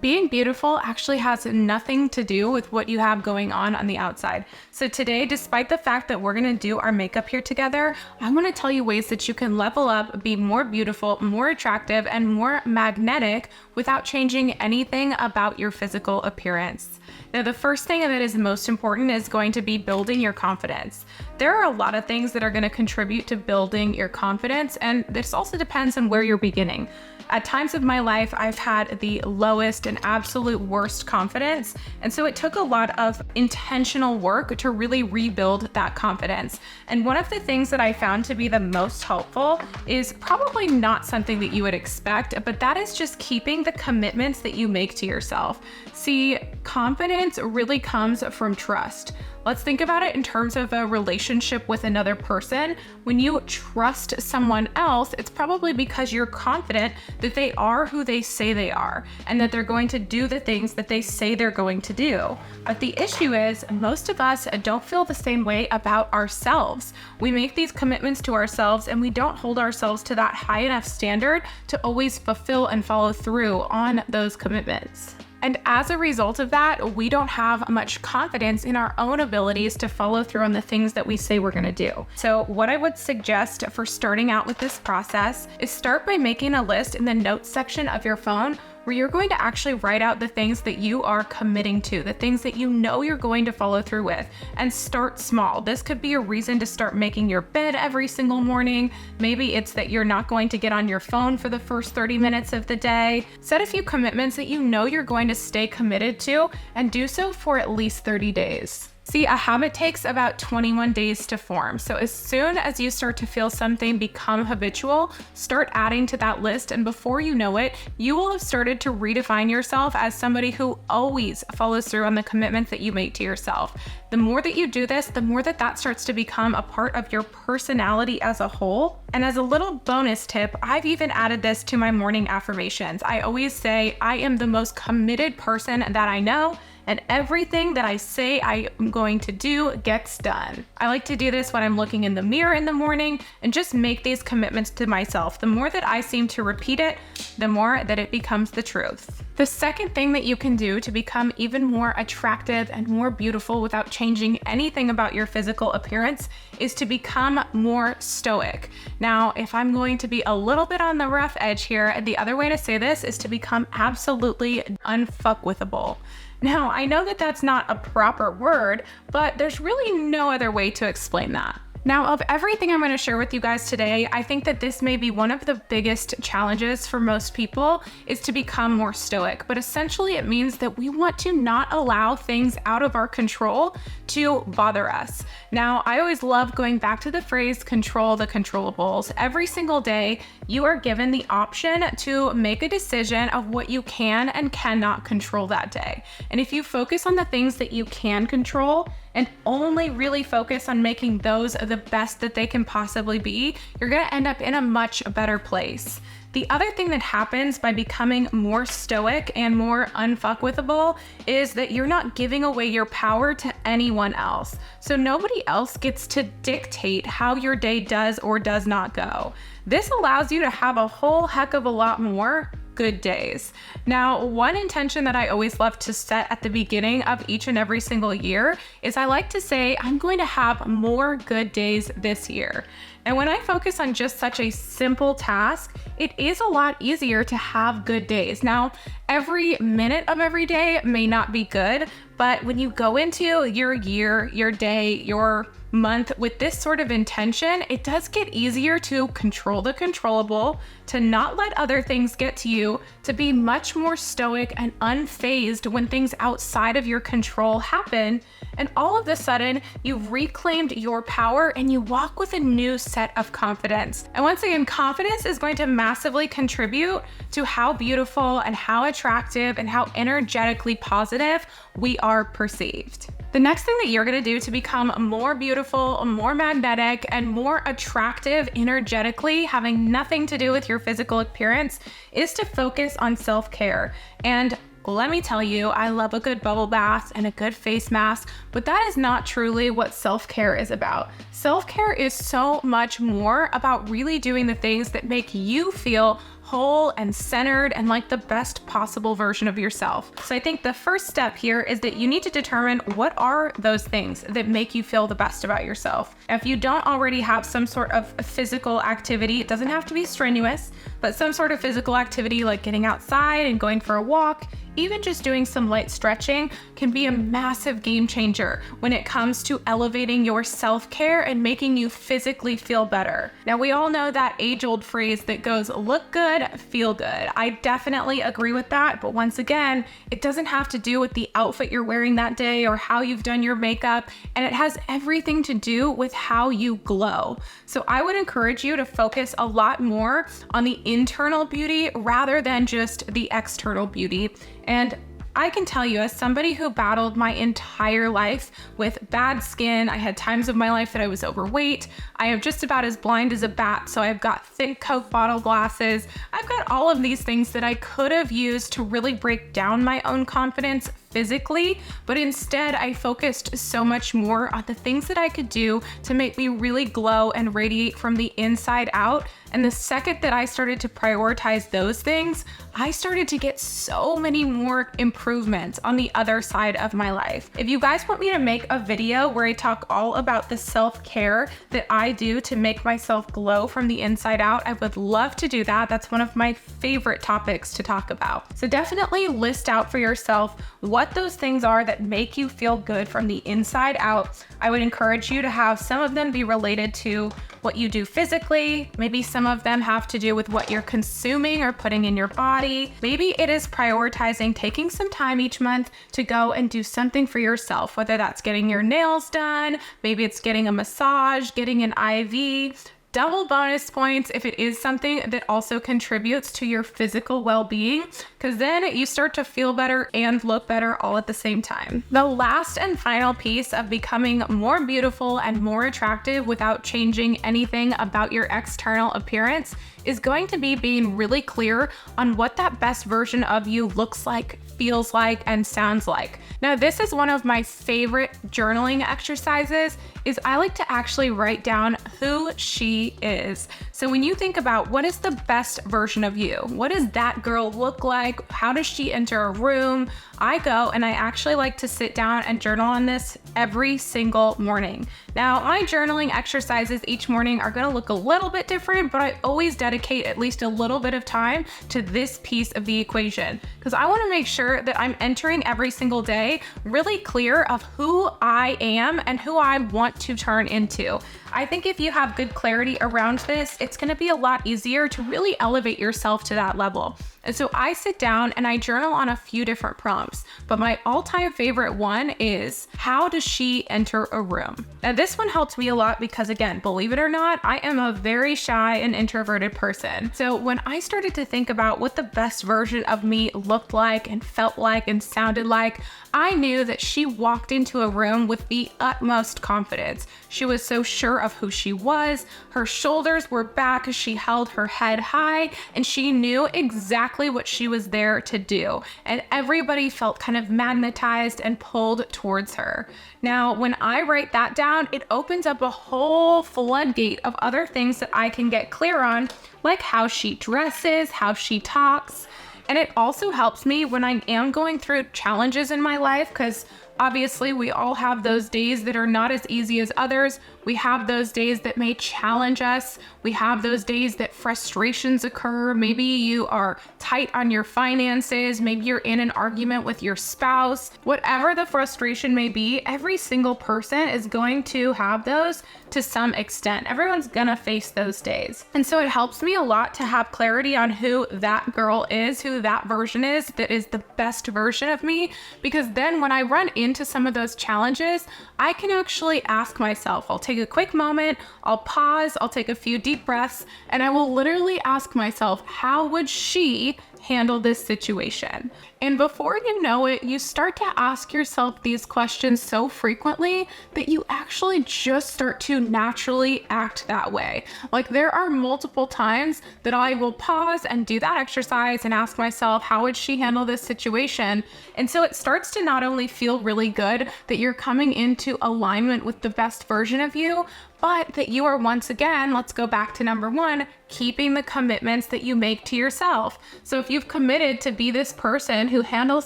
being beautiful actually has nothing to do with what you have going on the outside. So today, despite the fact that we're gonna do our makeup here together, I wanna tell you ways that you can level up, be more beautiful, more attractive, and more magnetic without changing anything about your physical appearance. Now, the first thing that is most important is going to be building your confidence. There are a lot of things that are going to contribute to building your confidence, and this also depends on where you're beginning. At times of my life, I've had the lowest and absolute worst confidence, and so it took a lot of intentional work to really rebuild that confidence. And one of the things that I found to be the most helpful is probably not something that you would expect, but that is just keeping the commitments that you make to yourself. See, confidence really comes from trust. Let's think about it in terms of a relationship with another person. When you trust someone else, it's probably because you're confident that they are who they say they are and that they're going to do the things that they say they're going to do. But the issue is most of us don't feel the same way about ourselves. We make these commitments to ourselves and we don't hold ourselves to that high enough standard to always fulfill and follow through on those commitments. And as a result of that, we don't have much confidence in our own abilities to follow through on the things that we say we're gonna do. So what I would suggest for starting out with this process is start by making a list in the notes section of your phone where you're going to actually write out the things that you are committing to, the things that you know you're going to follow through with, and start small. This could be a reason to start making your bed every single morning. Maybe it's that you're not going to get on your phone for the first 30 minutes of the day. Set a few commitments that you know you're going to stay committed to and do so for at least 30 days. See, a habit takes about 21 days to form. So as soon as you start to feel something become habitual, start adding to that list. And before you know it, you will have started to redefine yourself as somebody who always follows through on the commitments that you make to yourself. The more that you do this, the more that that starts to become a part of your personality as a whole. And as a little bonus tip, I've even added this to my morning affirmations. I always say, I am the most committed person that I know, and everything that I say I am going to do gets done. I like to do this when I'm looking in the mirror in the morning and just make these commitments to myself. The more that I seem to repeat it, the more that it becomes the truth. The second thing that you can do to become even more attractive and more beautiful without changing anything about your physical appearance is to become more stoic. Now, if I'm going to be a little bit on the rough edge here, the other way to say this is to become absolutely unfuckwithable. Now, I know that that's not a proper word, but there's really no other way to explain that. Now, of everything I'm going to share with you guys today, I think that this may be one of the biggest challenges for most people is to become more stoic. But essentially it means that we want to not allow things out of our control to bother us. Now, I always love going back to the phrase, control the controllables. Every single day, you are given the option to make a decision of what you can and cannot control that day. And if you focus on the things that you can control, and only really focus on making those the best that they can possibly be, you're gonna end up in a much better place. The other thing that happens by becoming more stoic and more unfuckwithable is that you're not giving away your power to anyone else. So nobody else gets to dictate how your day does or does not go. This allows you to have a whole heck of a lot more good days. Now, one intention that I always love to set at the beginning of each and every single year is I like to say, I'm going to have more good days this year. And when I focus on just such a simple task, it is a lot easier to have good days. Now, every minute of every day may not be good, but when you go into your year, your day, your month with this sort of intention, it does get easier to control the controllable, to not let other things get to you, to be much more stoic and unfazed when things outside of your control happen. And all of a sudden, you've reclaimed your power and you walk with a new set of confidence. And once again, confidence is going to massively contribute to how beautiful and how attractive and how energetically positive we are perceived. The next thing that you're gonna do to become more beautiful, more magnetic, and more attractive energetically, having nothing to do with your physical appearance, is to focus on self-care. And let me tell you, I love a good bubble bath and a good face mask, but that is not truly what self-care is about. Self-care is so much more about really doing the things that make you feel whole and centered and like the best possible version of yourself. So I think the first step here is that you need to determine what are those things that make you feel the best about yourself. If you don't already have some sort of physical activity, it doesn't have to be strenuous, but some sort of physical activity like getting outside and going for a walk, even just doing some light stretching can be a massive game changer when it comes to elevating your self-care and making you physically feel better. Now, we all know that age-old phrase that goes, look good, feel good. I definitely agree with that, but once again, it doesn't have to do with the outfit you're wearing that day or how you've done your makeup, and it has everything to do with how you glow. So I would encourage you to focus a lot more on the internal beauty rather than just the external beauty. And I can tell you, as somebody who battled my entire life with bad skin, I had times of my life that I was overweight. I am just about as blind as a bat, so I've got thick Coke bottle glasses. I've got all of these things that I could have used to really break down my own confidence physically, but instead I focused so much more on the things that I could do to make me really glow and radiate from the inside out. And the second that I started to prioritize those things, I started to get so many more improvements on the other side of my life. If you guys want me to make a video where I talk all about the self-care that I do to make myself glow from the inside out, I would love to do that. That's one of my favorite topics to talk about. So definitely list out for yourself what those things are that make you feel good from the inside out. I would encourage you to have some of them be related to what you do physically. Maybe some of them have to do with what you're consuming or putting in your body. Maybe it is prioritizing taking some time each month to go and do something for yourself, whether that's getting your nails done, maybe it's getting a massage, getting an IV. Double bonus points if it is something that also contributes to your physical well-being, because then you start to feel better and look better all at the same time. The last and final piece of becoming more beautiful and more attractive without changing anything about your external appearance is going to be being really clear on what that best version of you looks like, feels like, and sounds like. Now, this is one of my favorite journaling exercises, is I like to actually write down who she is. So when you think about what is the best version of you, what does that girl look like? How does she enter a room? I go and I actually like to sit down and journal on this every single morning. Now, my journaling exercises each morning are gonna look a little bit different, but I always dedicate at least a little bit of time to this piece of the equation, because I wanna make sure that I'm entering every single day really clear of who I am and who I want to turn into. I think if you have good clarity around this, it's gonna be a lot easier to really elevate yourself to that level. And so I sit down and I journal on a few different prompts, but my all-time favorite one is, how does she enter a room? Now this one helps me a lot because, again, believe it or not, I am a very shy and introverted person. So when I started to think about what the best version of me looked like and felt like and sounded like, I knew that she walked into a room with the utmost confidence. She was so sure of who she was, her shoulders were back as she held her head high, and she knew exactly what she was there to do. And everybody felt kind of magnetized and pulled towards her. Now, when I write that down, it opens up a whole floodgate of other things that I can get clear on, like how she dresses, how she talks. And it also helps me when I am going through challenges in my life, because obviously we all have those days that are not as easy as others. We have those days that may challenge us. We have those days that frustrations occur. Maybe you are tight on your finances. Maybe you're in an argument with your spouse. Whatever the frustration may be, every single person is going to have those to some extent. Everyone's gonna face those days. And so it helps me a lot to have clarity on who that girl is, who that version is, that is the best version of me. Because then when I run into some of those challenges, I can actually ask myself, I'll take a quick moment, I'll pause, I'll take a few deep breaths, and I will literally ask myself, how would she handle this situation? And before you know it, you start to ask yourself these questions so frequently that you actually just start to naturally act that way. Like, there are multiple times that I will pause and do that exercise and ask myself, how would she handle this situation? And so it starts to not only feel really good that you're coming into alignment with the best version of you, but that you are, once again, let's go back to number one, keeping the commitments that you make to yourself. So if you've committed to be this person who handles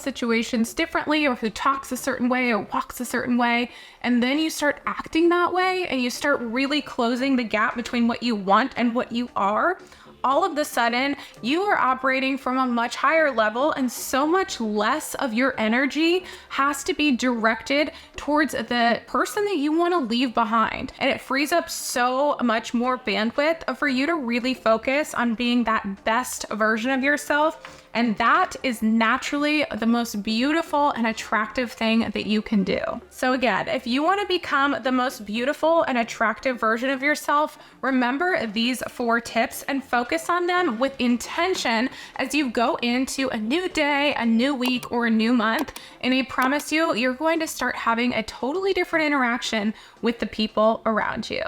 situations differently, or who talks a certain way or walks a certain way, and then you start acting that way and you start really closing the gap between what you want and what you are, all of the sudden you are operating from a much higher level, and so much less of your energy has to be directed towards the person that you want to leave behind. And it frees up so much more bandwidth for you to really focus on being that best version of yourself. And that is naturally the most beautiful and attractive thing that you can do. So again, if you want to become the most beautiful and attractive version of yourself, remember these 4 tips and focus on them with intention as you go into a new day, a new week, or a new month. And I promise you, you're going to start having a totally different interaction with the people around you.